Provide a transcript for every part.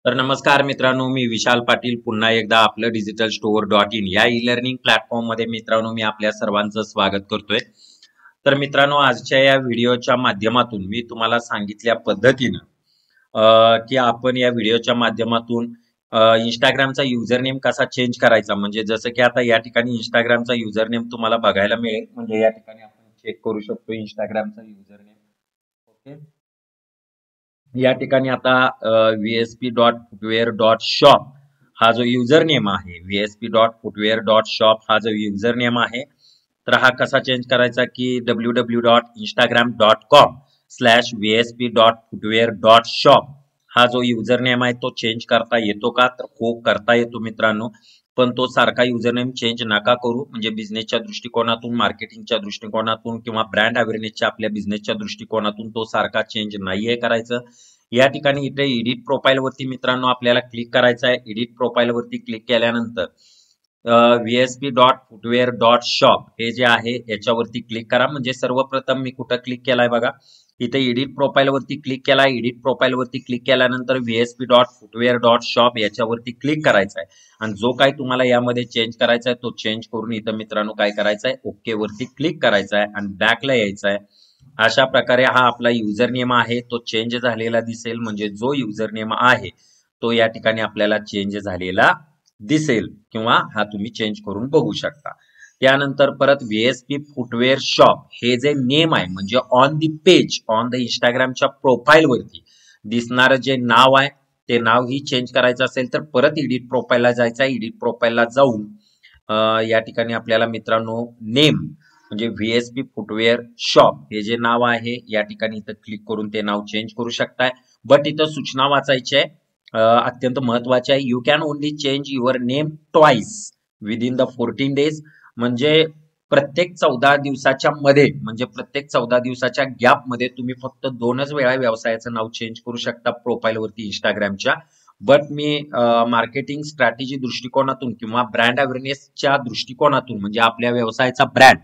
तर नमस्कार मित्रांनो, मी विशाल पाटील पुन्हा एकदा आपलं डिजिटल स्टोअर डॉट इन या ई लर्निंग प्लॅटफॉर्ममध्ये मित्रांनो मी आपल्या सर्वांचं स्वागत करतोय. तर मित्रांनो, आजच्या या व्हिडिओच्या माध्यमातून मी तुम्हाला सांगितल्या पद्धतीनं की आपण या व्हिडिओच्या माध्यमातून इंस्टाग्रामचा युजर नेम कसा चेंज करायचा, म्हणजे जसं की आता या ठिकाणी इंस्टाग्रामचा युजर नेम तुम्हाला बघायला मिळेल. म्हणजे या ठिकाणी आपण चेक करू शकतो इंस्टाग्रामचा युजर नेम. ओके, या ठिकाणी आता VSP.footwear.shop हा जो युजर नेम आहे, VSP.footwear.shop हा जो युजर नेम आहे, तर हा कसा चेंज करायचा की www.instagram.com/VSP.footwear.shop हा जो युजर नेम आहे तो चेंज करता येतो का? तर हो, करता येतो मित्रांनो. पण तो सारखा युजर नेम चेंज नका करू. म्हणजे बिझनेसच्या दृष्टिकोनातून, मार्केटिंगच्या दृष्टिकोनातून किंवा ब्रँड अवेअरनेसच्या आपल्या बिझनेसच्या दृष्टिकोनातून तो सारखा चेंज नाहीये करायचं. या ठिकाणी इथे एडिट प्रोफाईल वरती मित्रांनो आपल्याला क्लिक करायचं आहे. एडिट प्रोफाईल वरती क्लिक केल्यानंतर VSP.footwear.shop हे जे आहे याच्यावरती क्लिक करा. म्हणजे सर्वप्रथम मी कुठं क्लिक केलाय बघा, इथे एडिट प्रोफाईल वरती क्लिक केला. एडिट प्रोफाईल वरती क्लिक केल्यानंतर VSP.footwear.shop याच्यावरती क्लिक करायचं आहे आणि जो काही तुम्हाला यामध्ये चेंज करायचा आहे तो चेंज करून इथं मित्रांनो काय करायचं आहे, ओके वरती क्लिक करायचं आहे आणि बॅकला यायचं आहे. अशा प्रकारे हा आपला युजर नेम आहे तो चेंज झालेला दिसेल. म्हणजे जो युजर नेम आहे तो या ठिकाणी आपल्याला चेंज झालेला दिसेल किंवा हा तुम्ही चेंज करून बघू शकता. त्यानंतर परत VSP फुटवेअर शॉप हे जे नेम आहे, म्हणजे on the page, on the इंस्टाग्रामच्या प्रोफाईल वरती दिसणारं जे नाव आहे ते नाव ही चेंज करायचं असेल तर परत एडिट प्रोफाईलला जायचं आहे. एडिट प्रोफाईलला जाऊन या ठिकाणी आपल्याला मित्रांनो नेम म्हणजे VSP फुटवेअर शॉप हे जे नाव आहे या ठिकाणी इथं क्लिक करून ते नाव चेंज करू शकताय. बट इथं सूचना वाचायची आहे, अत्यंत महत्वाचे आहे. You can only change your name twice within the 14 days. म्हणजे प्रत्येक 14 दिवसाच्या मध्ये, म्हणजे प्रत्येक 14 दिवसाच्या गॅप मध्ये तुम्ही फक्त 2च वेळा व्यवसायाचं नाव चेंज करू शकता प्रोफाईल वरती इंस्टाग्रामच्या. बट मी मार्केटिंग स्ट्रॅटेजी दृष्टिकोनातून किंवा ब्रँड अवेअरनेसच्या दृष्टिकोनातून, म्हणजे आपल्या व्यवसायाचा ब्रँड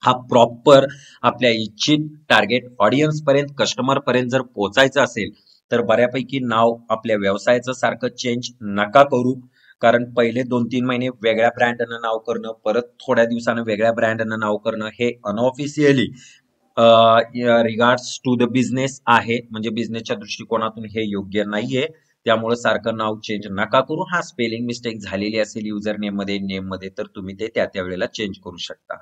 हा प्रॉपर आपल्या इच्छित टार्गेट ऑडियन्स पर्यंत, कस्टमर पर्यंत जर पोहोचायचं असेल तर बऱ्यापैकी नाव आपल्या व्यवसायाचं सारखं चेंज नका करू. कारण पहिले 2-3 महिने वेगळ्या ब्रँडनं नाव करणं, परत थोड्या दिवसानं वेगळ्या ब्रँडनं नाव करणं हे unofficially regards to the business आहे. म्हणजे बिझनेसच्या दृष्टिकोनातून हे योग्य नाहीये. त्यामुळे सारखं नाव चेंज नका करू. हा स्पेलिंग मिस्टेक झालेली असेल युजर नेम मध्ये, नेम मध्ये, तर तुम्ही ते त्या वेळेला चेंज करू शकता.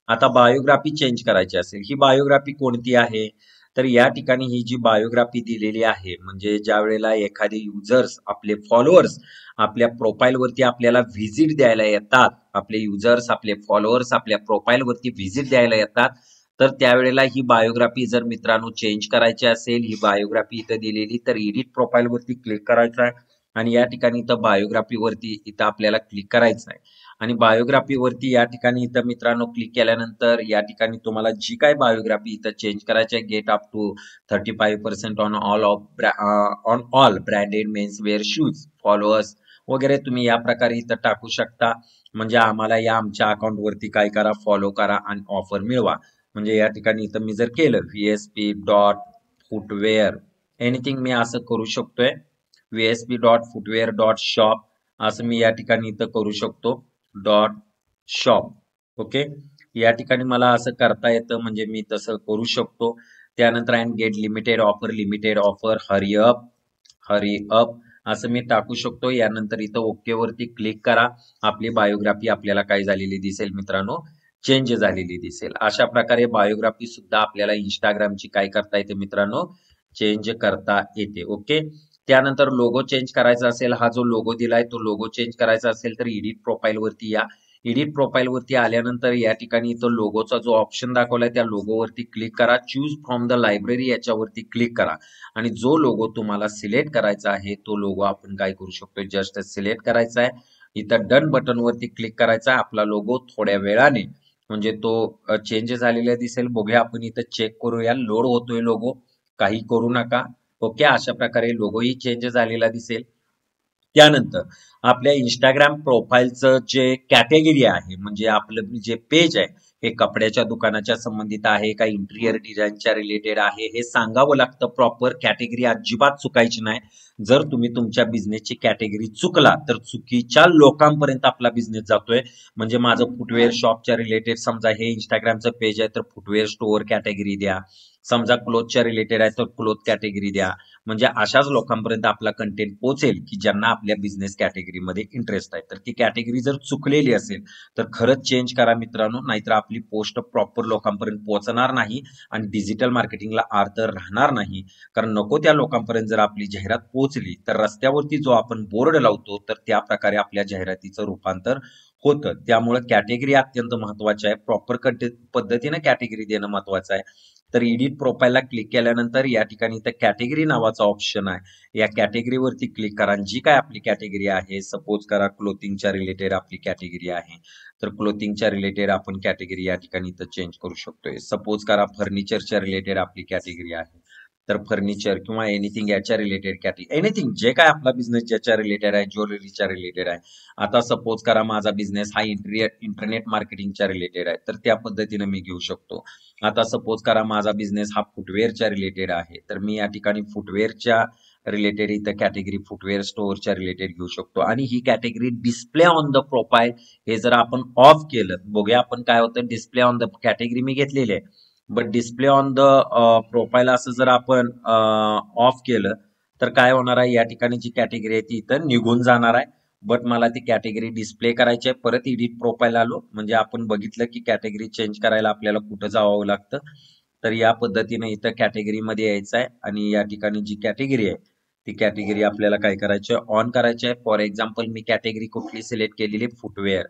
आता बायोग्राफी चेंज करायची असेल, ही बायोग्राफी कोणती आहे? तर या ठिकाणी ही जी बायोग्राफी दिलेली आहे, म्हणजे ज्या वेळेला एखादे युजर्स, आपले फॉलोअर्स आपल्या प्रोफाईल वरती आपल्याला व्हिजिट द्यायला येतात, आपले युजर्स, आपले फॉलोअर्स आपल्या प्रोफाईल वरती व्हिजिट द्यायला येतात, तर त्यावेळेला ही बायोग्राफी जर मित्रांनो चेंज करायची असेल, ही बायोग्राफी इथं दिलेली, तर एडिट प्रोफाईल वरती क्लिक करायचं आहे आणि या ठिकाणी इथं बायोग्राफी वरती इथं आपल्याला क्लिक करायचं आहे. आणि बायोग्राफी वरती या ठिकाणी इथं मित्रांनो क्लिक केल्यानंतर या ठिकाणी तुम्हाला जी काय बायोग्राफी इथं चेंज करायची आहे, get up to 35% on all branded men's wear shoes followers वगैरे तुम्ही या प्रकारे इथं टाकू शकता. म्हणजे आम्हाला या आमच्या अकाउंट वरती काय करा, फॉलो करा आणि ऑफर मिळवा. म्हणजे या ठिकाणी इथं मी जर केलं VSP डॉट फुटवेअर एनिथिंग, मी असं करू शकतोय. VSP dot footwear dot shop असं मी या ठिकाणी इथं करू शकतो, डॉट शॉप. ओके, या ठिकाणी मला असं करता येतं, म्हणजे मी तसं करू शकतो. त्यानंतर and get limited offer hurry up असं मी टाकू शकतो. यानंतर इथं ओके वरती क्लिक करा. आपली बायोग्राफी आपल्याला काय झालेली दिसेल मित्रांनो, चेंज झालेली दिसेल. अशा प्रकारे बायोग्राफी सुद्धा आपल्याला इंस्टाग्रामची काय करता येते मित्रांनो, चेंज करता येते. ओके, त्यानंतर लोगो चेंज करायचा असेल, हा जो लोगो दिलाय तो लोगो चेंज करायचा असेल तर एडिट प्रोफाईल वरती या. एडिट प्रोफाईल वरती आल्यानंतर या ठिकाणी इथं लोगोचा जो ऑप्शन दाखवलाय त्या लोगो वरती क्लिक करा. चूज फ्रॉम द लायब्ररी याच्यावरती क्लिक करा आणि जो लोगो तुम्हाला सिलेक्ट करायचा आहे तो लोगो आपण काय करू शकतो, जस्ट सिलेक्ट करायचा आहे. इथं डन बटन वरती क्लिक करायचा आहे. आपला लोगो थोड्या वेळाने म्हणजे तो चेंज झालेला दिसेल. बघूया आपण इथं चेक करूया, लोड होतोय लोगो, काही करू नका. ओके, अशा प्रकारे लोगोही चेंज झालेला दिसेल. त्यानंतर आपल्या इंस्टाग्राम प्रोफाईलचं जे कॅटेगरी आहे, म्हणजे आपलं जे पेज आहे हे कपड्याच्या दुकानाच्या संबंधित आहे का इंटिरियर डिझाईनच्या रिलेटेड आहे हे सांगावं लागतं. प्रॉपर कॅटेगरी अजिबात चुकायची नाही. जर तुम्ही तुमच्या बिझनेसची कॅटेगरी चुकला तर चुकीच्या लोकांपर्यंत आपला बिझनेस जातोय. म्हणजे माझं फुटवेअर शॉपच्या रिलेटेड समजा हे इंस्टाग्रामचं पेज आहे तर फुटवेअर स्टोअर कॅटेगरी द्या. समजा क्लोथच्या रिलेटेड आहे तर क्लोथ कॅटेगरी द्या. म्हणजे अशाच लोकांपर्यंत आपला कंटेंट पोहोचेल की ज्यांना आपल्या बिझनेस कॅटेगरीमध्ये इंटरेस्ट आहे. तर ती कॅटेगरी जर चुकलेली असेल तर खरंच चेंज करा मित्रांनो, नाहीतर आपली पोस्ट प्रॉपर लोकांपर्यंत पोहोचणार नाही आणि डिजिटल मार्केटिंगला अर्थ राहणार नाही. कारण नको त्या लोकांपर्यंत जर आपली जाहिरात पोहोचली तर रस्त्यावरती जो आपण बोर्ड लावतो तर त्या प्रकारे आपल्या जाहिरातीचं रूपांतर होतं. त्यामुळे कॅटेगरी अत्यंत महत्वाची आहे. प्रॉपर पद्धतीने कॅटेगरी देणं महत्वाचं आहे. तर एडिट प्रोफाईलला क्लिक केल्यानंतर या ठिकाणी इथं कॅटेगरी नावाचा ऑप्शन आहे. या कॅटेगरीवरती क्लिक करा. जी काय आपली कॅटेगरी आहे, सपोज करा क्लोथिंगच्या रिलेटेड आपली कॅटेगरी आहे, तर क्लोथिंगच्या रिलेटेड आपण कॅटेगरी या ठिकाणी इथं चेंज करू शकतोय. सपोज करा फर्निचरच्या रिलेटेड आपली कॅटेगरी आहे, तर फर्निचर किंवा एनिथिंग याच्या रिलेटेड कॅटेगरी, एनिथिंग जे काय आपला बिझनेस ज्याच्या रिलेटेड आहे, ज्वेलरीच्या रिलेटेड आहे. आता सपोज करा माझा बिझनेस हा इंटरनेट मार्केटिंगच्या रिलेटेड आहे, तर त्या पद्धतीने मी घेऊ शकतो. आता सपोज करा माझा बिझनेस हा फुटवेअरच्या रिलेटेड आहे, तर मी या ठिकाणी फुटवेअरच्या रिलेटेड इथं कॅटेगरी फुटवेअर स्टोअरच्या रिलेटेड घेऊ शकतो. आणि ही category display on the profile हे जर आपण ऑफ केलं, बघूया आपण काय होतं. डिस्प्ले ऑन द कॅटेगरी मी घेतलेली आहे, but display on the profile असं जर आपण ऑफ केलं तर काय होणार आहे, या ठिकाणी जी कॅटेगरी आहे ती इथं निघून जाणार आहे. बट मला ती कॅटेगरी डिस्प्ले करायची आहे. परत एडिट प्रोफाईल आलो म्हणजे आपण बघितलं की कॅटेगरी चेंज करायला आपल्याला कुठं जावं लागतं. तर या पद्धतीने इथं कॅटेगरीमध्ये यायचं आहे आणि या ठिकाणी जी कॅटेगरी आहे ती कॅटेगरी आपल्याला काय करायची आहे, ऑन करायची आहे. फॉर एक्झाम्पल मी कॅटेगरी कुठली सिलेक्ट केलेली, फुटवेअर.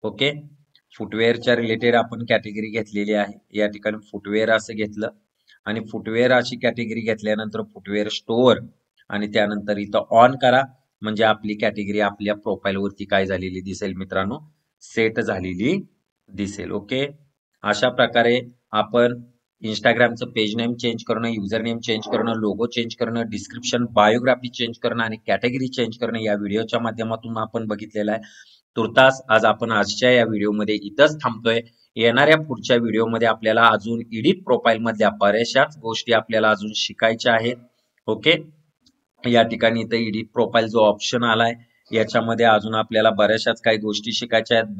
ओके, फुटवेअरच्या रिलेटेड आपण कॅटेगरी घेतलेली आहे. या ठिकाणी फुटवेअर असं घेतलं आणि फुटवेअर अशी कॅटेगरी घेतल्यानंतर फुटवेअर स्टोअर आणि त्यानंतर इथं ऑन करा. म्हणजे आपली कॅटेगरी आपल्या प्रोफाईलवरती काय झालेली दिसेल मित्रांनो, सेट झालेली दिसेल. ओके, अशा प्रकारे आपण इंस्टाग्रामचं पेज नेम चेंज करणं, युजर नेम चेंज करणं, लोगो चेंज करणं, डिस्क्रिप्शन बायोग्राफी चेंज करणं आणि कॅटेगरी चेंज करणं या व्हिडिओच्या माध्यमातून आपण बघितलेलं आहे. तुर्तास आज आपण आजच्या या व्हिडिओमध्ये इथंच थांबतोय. येणाऱ्या पुढच्या व्हिडिओमध्ये आपल्याला अजून एडिट प्रोफाईल मधल्या बऱ्याचशाच गोष्टी आपल्याला अजून शिकायच्या आहेत. ओके, या ठिकाणी इथं एडिट प्रोफाईल जो ऑप्शन आलाय याच्यामध्ये अजून आपल्याला बऱ्याचशाच काही गोष्टी शिकायच्या आहेत.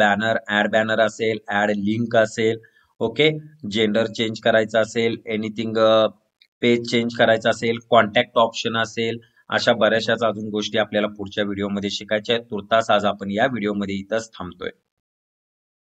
बॅनर असेल, ऍड लिंक असेल, ओके, जेंडर चेंज करायचं असेल, एनिथिंग पेज चेंज करायचं असेल, कॉन्टॅक्ट ऑप्शन असेल, अशा बऱ्याचशाच अजून गोष्टी आपल्याला पुढच्या व्हिडिओमध्ये शिकायच्या आहेत. तुर्तास आज आपण या व्हिडिओमध्ये इथंच थांबतोय.